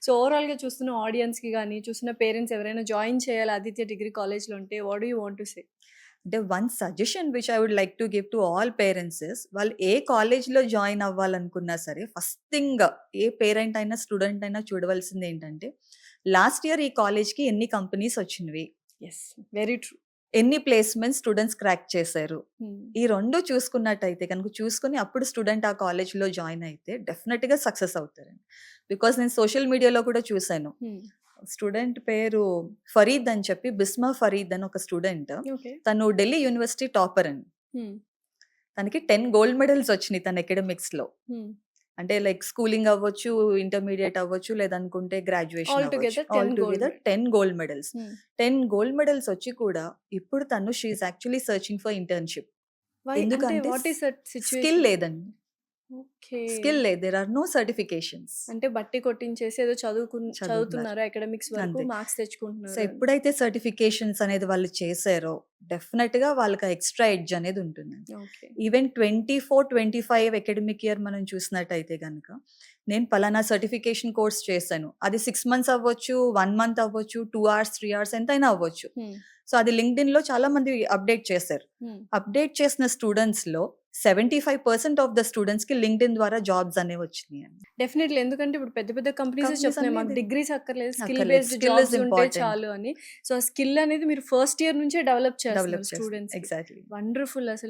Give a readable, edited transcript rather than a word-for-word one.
So ఓవరాల్‌గా చూస్తున్న ఆడియన్స్‌కి గాని, చూస్తున్న పేరెంట్స్ ఎవరైనా జాయిన్ చేయాలి ఆదిత్య డిగ్రీ కాలేజ్‌లో ఉంటే what do you want to say? అంటే one suggestion which I would like to give to all parents is వాళ్ళు ఏ కాలేజ్‌లో జాయిన్ అవ్వాలనుకున్నా సరే ఫస్ట్ థింగ్ ఏ పేరెంట్ అయినా, స్టూడెంట్ అయినా చూడవలసింది ఏంటంటే లాస్ట్ ఇయర్ ఈ కాలేజ్‌కి ఎన్ని కంపెనీస్ వచ్చినవి? యెస్. Very true. ఎన్ని ప్లేస్‌మెంట్స్ స్టూడెంట్స్ క్రాక్ చేశారు? హ్మ్. ఈ 2 చూసుకున్నట్టయితే గనుక చూసుకొని అప్పుడు స్టూడెంట్ ఆ కాలేజ్‌లో జాయిన్ అయితే డెఫినిట్‌గా సక్సెస్ అవుతారండి. బికాజ్ నేను సోషల్ మీడియాలో కూడా చూసాను. హ్మ్. స్టూడెంట్ పేరు ఫరీద్ అని చెప్పి బిస్మా ఫరీద్ అని ఒక స్టూడెంట్. ఓకే. తను ఢిల్లీ యూనివర్సిటీ టాపర్ అండి. హ్మ్. తనకి 10 గోల్డ్ మెడల్స్ వచ్చినియి తన అకాడెమిక్స్‌లో. హ్మ్. అంటే లైక్ స్కూలింగ్ అవ్వచ్చు, ఇంటర్మీడియేట్ అవ్వచ్చు, లేదనుకుంటే గ్రాడ్యుయేషన్ ఆల్ అవ్వచ్చు. Together all 10 gold together medal. 10 gold medals. Hmm. 10 gold medals వచ్చి కూడా ఇప్పుడు తను she is actually searching for internship. Why అంటే ఎందుకంటే what is that skill situation? లేదండి. ఓకే. స్కిల్ లేదు. There are no certifications. అంటే బట్టి కొట్టించేసి ఏదో చదువుతున్నారు. చదువుతున్నారు అకాడెమిక్స్ వరకు అంతే. మార్క్స్ సో, తెచ్చుకుంటున్నారు అని. ఎప్పుడైతే సర్టిఫికేషన్స్ అనేది వాళ్ళు చేసారో డెఫినిట్‌గా వాళ్ళకి ఆ ఎక్స్‌ట్రా ఎడ్జ్ అనేది ఉంటుందండి. ఓకే. ఈవెన్ 24, 25 అకాడమిక్ ఇయర్ మనం చూసినట్టయితే గనక, నేను పలానా సర్టిఫికేషన్ కోర్స్ చేశాను. అది 6 మంత్స్ అవ్వచ్చు, 1 మంత్ అవ్వచ్చు, 2 అవర్స్, 3 అవర్స్ ఎంతైనా అవ్వచ్చు. హ్మ్. సో, అది లింక్డ్ఇన్‌లో చాలా మంది అప్డేట్ చేశారు. హ్మ్. అప్డేట్ చేసిన స్టూడెంట్స్‌లో 75% ఆఫ్ ద స్టూడెంట్స్‌కి లింక్డ్ఇన్ ద్వారా జాబ్స్ అనేవి వచ్చినియండి. డెఫినెట్‌లీ. ఎందుకంటే ఇప్పుడు పెద్ద పెద్ద కంపెనీసే కంపెనీస్ చెప్తున్నాయి. మాకు అనేది డిగ్రీస్ అక్కర్లేదు. స్కిల్ అక్కర్లేదు. బేస్డ్ స్కిల్ ఇస్ జాబ్స్ ఉంటే ఇంపార్టెంట్. చాలు అని. సో, ఆ స్కిల్ అనేది మీరు ఫస్ట్ ఇయర్ నుంచే డెవలప్ చేస్తున్నారు డెవలప్ చేస్తాం. స్టూడెంట్స్‌కి. ఎగ్జాక్ట్‌లీ. వండర్‌ఫుల్ అసలు.